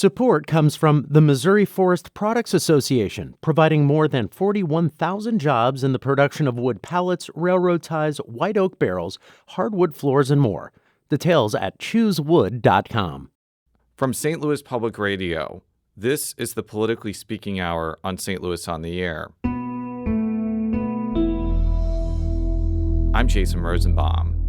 Support comes from the Missouri Forest Products Association, providing more than 41,000 jobs in the production of wood pallets, railroad ties, white oak barrels, hardwood floors, and more. Details at choosewood.com. From St. Louis Public Radio, this is the Politically Speaking Hour on St. Louis on the Air. I'm Jason Rosenbaum.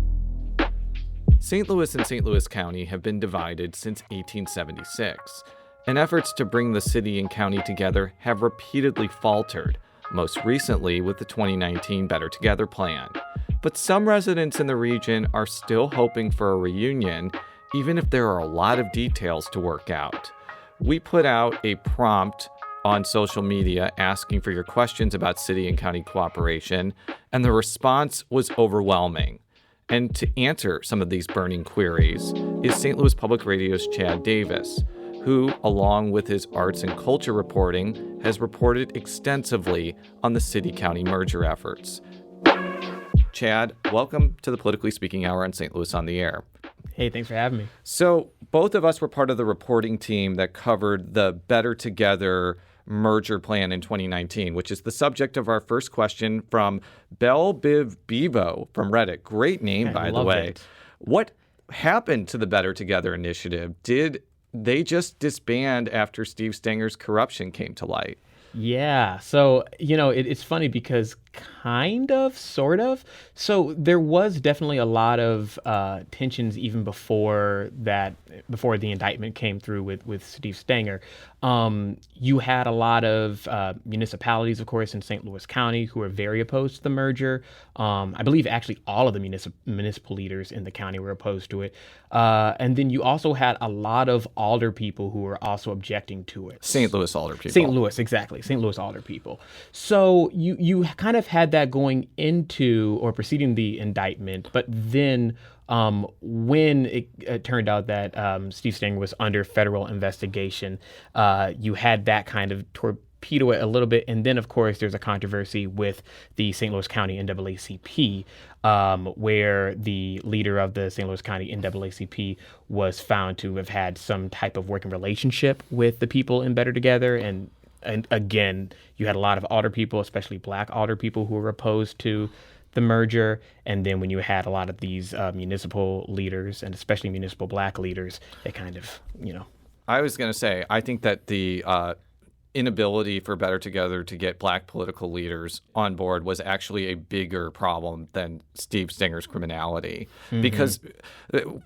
St. Louis and St. Louis County have been divided since 1876, and efforts to bring the city and county together have repeatedly faltered, most recently with the 2019 Better Together plan. But some residents in the region are still hoping for a reunion, even if there are a lot of details to work out. We put out a prompt on social media asking for your questions about city and county cooperation, and the response was overwhelming. And to answer some of these burning queries is St. Louis Public Radio's Chad Davis, who, along with his arts and culture reporting, has reported extensively on the city-county merger efforts. Chad, welcome to the Politically Speaking Hour on St. Louis on the Air. Hey, thanks for having me. So both of us were part of the reporting team that covered the Better Together merger plan in 2019, which is the subject of our first question from Bell Biv Bevo from Reddit. Great name, by the way. What happened to the Better Together initiative? Did they just disband after Steve Stenger's corruption came to light? Yeah. So, it's funny because kind of, sort of. So there was definitely a lot of tensions even before the indictment came through with Steve Stenger. You had a lot of municipalities, of course, in St. Louis County who were very opposed to the merger. I believe actually all of the municipal leaders in the county were opposed to it. And then you also had a lot of alder people who were also objecting to it. St. Louis alder people. St. Louis, exactly. St. Louis alder people. So you kind of had that going into or preceding the indictment, but then when it turned out that Steve Stenger was under federal investigation, you had that kind of torpedo it a little bit. And then, of course, there's a controversy with the St. Louis County NAACP, where the leader of the St. Louis County NAACP was found to have had some type of working relationship with the people in Better Together. And again, you had a lot of alder people, especially black alder people, who were opposed to the merger. And then when you had a lot of these municipal leaders, and especially municipal black leaders, they kind of, I was going to say, I think that the inability for Better Together to get black political leaders on board was actually a bigger problem than Steve Stenger's criminality. Mm-hmm. Because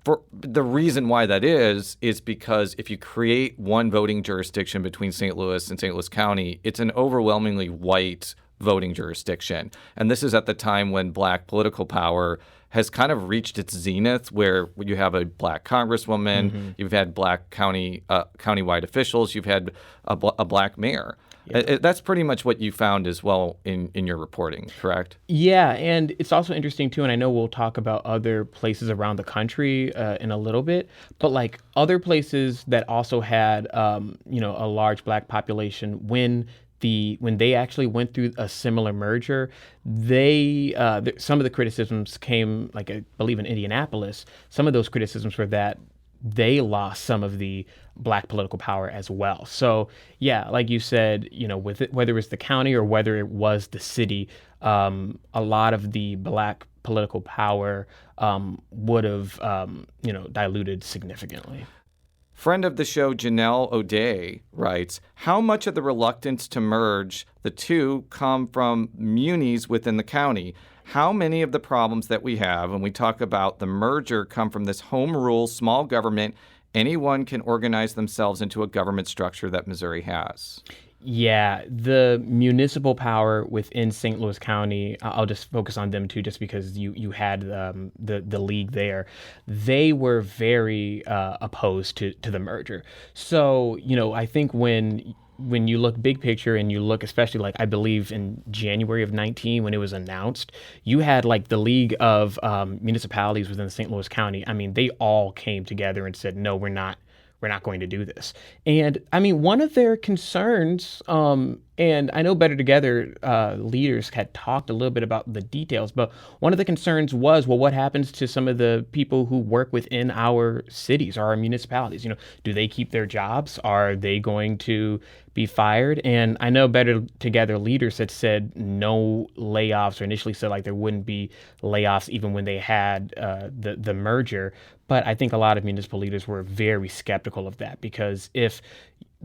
for the reason why that is because if you create one voting jurisdiction between St. Louis and St. Louis County, it's an overwhelmingly white voting jurisdiction. And this is at the time when black political power has kind of reached its zenith, where you have a black congresswoman, mm-hmm. you've had black countywide officials, you've had a black mayor. Yeah. That's pretty much what you found as well in your reporting, correct? Yeah, and it's also interesting too, and I know we'll talk about other places around the country in a little bit, but like other places that also had a large black population when they actually went through a similar merger, some of the criticisms came, like I believe in Indianapolis, some of those criticisms were that they lost some of the black political power as well. So yeah, like you said, with it, whether it was the county or whether it was the city, a lot of the black political power would have diluted significantly. Friend of the show, Janelle O'Day, writes, how much of the reluctance to merge the two come from munis within the county? How many of the problems that we have when we talk about the merger come from this home rule, small government, anyone can organize themselves into a government structure that Missouri has? Yeah, the municipal power within St. Louis County, I'll just focus on them too, just because you had the league there. They were very opposed to the merger. So, I think when you look big picture and you look especially like I believe in January of 19 when it was announced, you had like the League of Municipalities within St. Louis County. I mean, they all came together and said, no, we're not we're not going to do this. And I mean, one of their concerns, and I know Better Together leaders had talked a little bit about the details, but one of the concerns was, well, what happens to some of the people who work within our cities or our municipalities? Do they keep their jobs? Are they going to be fired? And I know Better Together leaders had said no layoffs, or initially said like there wouldn't be layoffs even when they had the merger. But I think a lot of municipal leaders were very skeptical of that, because if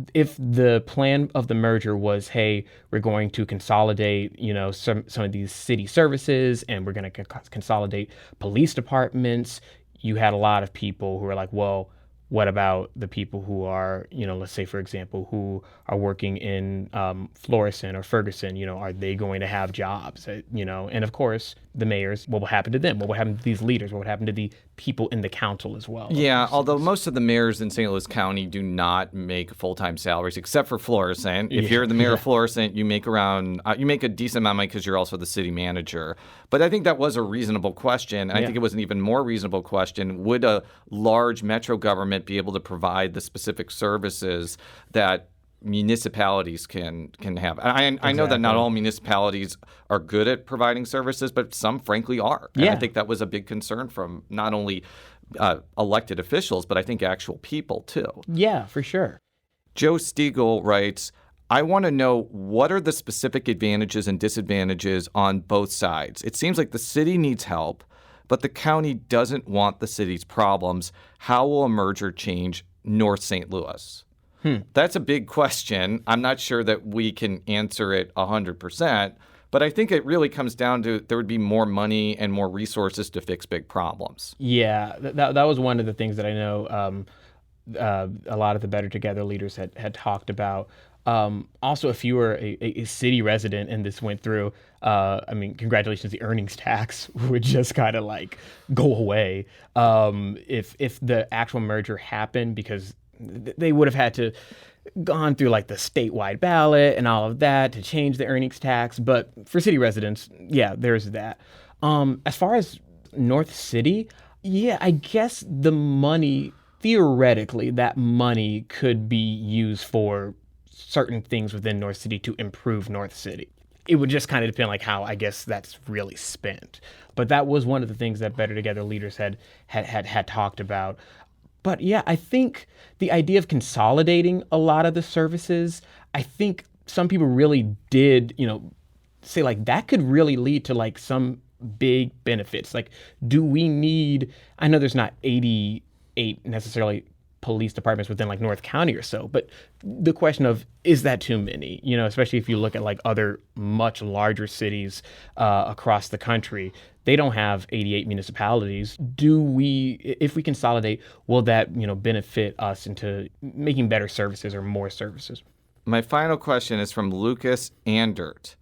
the plan of the merger was, hey, we're going to consolidate, some of these city services, and we're going to consolidate police departments, you had a lot of people who were like, well, what about the people who are, let's say, for example, who are working in Florissant or Ferguson, are they going to have jobs? And of course, the mayors, what will happen to them? What will happen to these leaders? What would happen to the people in the council as well? Yeah, although most of the mayors in St. Louis County do not make full-time salaries, except for Florissant. If you're the mayor of Florissant, you make you make a decent amount of money because you're also the city manager. But I think that was a reasonable question. And I think it was an even more reasonable question. Would a large metro government be able to provide the specific services that municipalities can have? I know that not all municipalities are good at providing services, but some frankly are. And I think that was a big concern from not only elected officials, but I think actual people too. Yeah, for sure. Joe Stiegel writes, I want to know, what are the specific advantages and disadvantages on both sides? It seems like the city needs help, but the county doesn't want the city's problems. How will a merger change North St. Louis? That's a big question. I'm not sure that we can answer it 100%, but I think it really comes down to there would be more money and more resources to fix big problems. Yeah, that was one of the things that I know a lot of the Better Together leaders had talked about. Also, if you were a city resident and this went through, congratulations, the earnings tax would just kind of like go away. If the actual merger happened, because they would have had to gone through like the statewide ballot and all of that to change the earnings tax. But for city residents, yeah, there's that. As far as North City, yeah, I guess the money, theoretically, that money could be used for certain things within North City to improve North City. It would just kind of depend like how, I guess, that's really spent. But that was one of the things that Better Together leaders had talked about. But yeah, I think the idea of consolidating a lot of the services, I think some people really did, say like that could really lead to like some big benefits. Like, do we need, I know there's not 88 necessarily police departments within like North County or so, but the question of, is that too many? Especially if you look at like other much larger cities across the country, they don't have 88 municipalities. If we consolidate, will that, benefit us into making better services or more services? My final question is from Lucas Andert.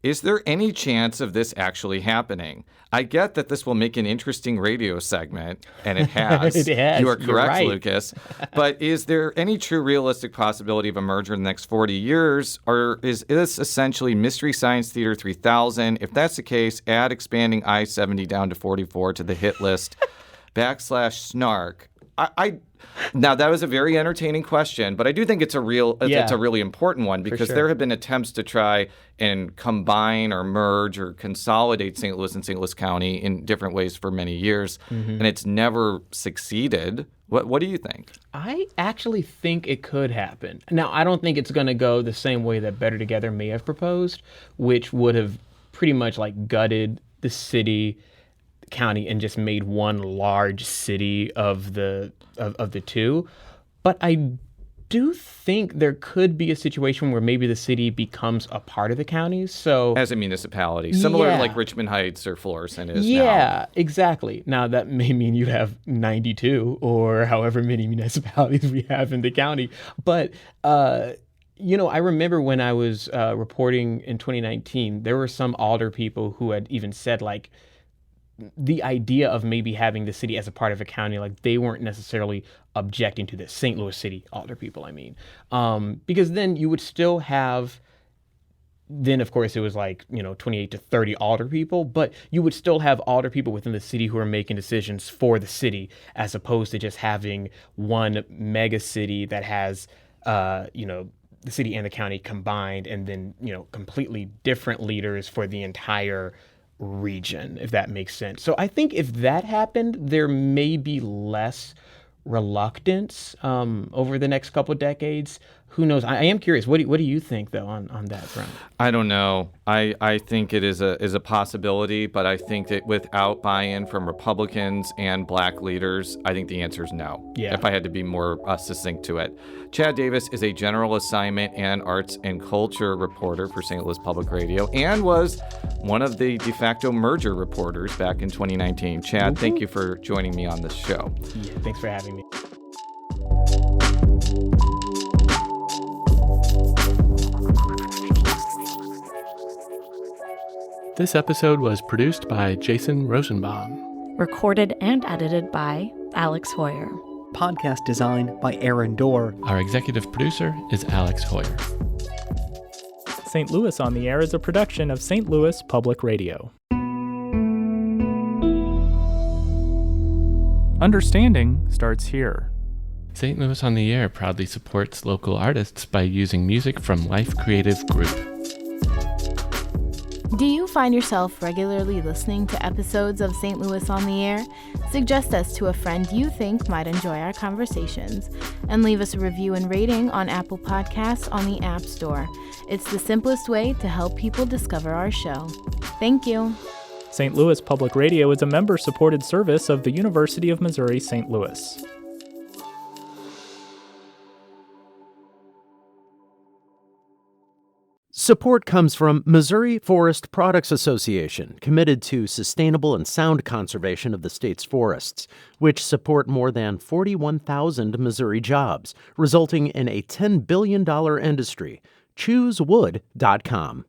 Is there any chance of this actually happening? I get that this will make an interesting radio segment, and it has. It has. You are You're correct, right. Lucas. But is there any true realistic possibility of a merger in the next 40 years, or is this essentially Mystery Science Theater 3000? If that's the case, add expanding I-70 down to 44 to the hit list, /snark. Now, that was a very entertaining question, but I do think it's a really important one, because there have been attempts to try and combine or merge or consolidate St. Louis and St. Louis County in different ways for many years, and it's never succeeded. What do you think? I actually think it could happen. Now, I don't think it's going to go the same way that Better Together may have proposed, which would have pretty much like gutted the city, county, and just made one large city of the two. But I do think there could be a situation where maybe the city becomes a part of the county. So as a municipality, similar to like Richmond Heights or Florissant is now. Yeah, exactly. Now, that may mean you'd have 92 or however many municipalities we have in the county. But I remember when I was reporting in 2019, there were some alder people who had even said like, the idea of maybe having the city as a part of a county, like they weren't necessarily objecting to this. St. Louis City alder people, I mean, because then you would still have then, of course, it was like, 28 to 30 alder people, but you would still have alder people within the city who are making decisions for the city, as opposed to just having one mega city that has, the city and the county combined, and then, completely different leaders for the entire region, if that makes sense. So I think if that happened, there may be less reluctance over the next couple of decades. Who knows? I am curious. What do you think, though, on that front? I don't know. I think it is a possibility, but I think that without buy-in from Republicans and black leaders, I think the answer is no. Yeah. If I had to be more succinct to it. Chad Davis is a general assignment and arts and culture reporter for St. Louis Public Radio and was one of the de facto merger reporters back in 2019. Chad, thank you for joining me on this show. Yeah, thanks for having me. This episode was produced by Jason Rosenbaum. Recorded and edited by Alex Hoyer. Podcast design by Aaron Dorr. Our executive producer is Alex Hoyer. St. Louis on the Air is a production of St. Louis Public Radio. Understanding starts here. St. Louis on the Air proudly supports local artists by using music from Life Creative Group. Do you find yourself regularly listening to episodes of St. Louis on the Air? Suggest us to a friend you think might enjoy our conversations, and leave us a review and rating on Apple Podcasts on the App Store. It's the simplest way to help people discover our show. Thank you. St. Louis Public Radio is a member-supported service of the University of Missouri St. Louis. Support comes from Missouri Forest Products Association, committed to sustainable and sound conservation of the state's forests, which support more than 41,000 Missouri jobs, resulting in a $10 billion industry. ChooseWood.com.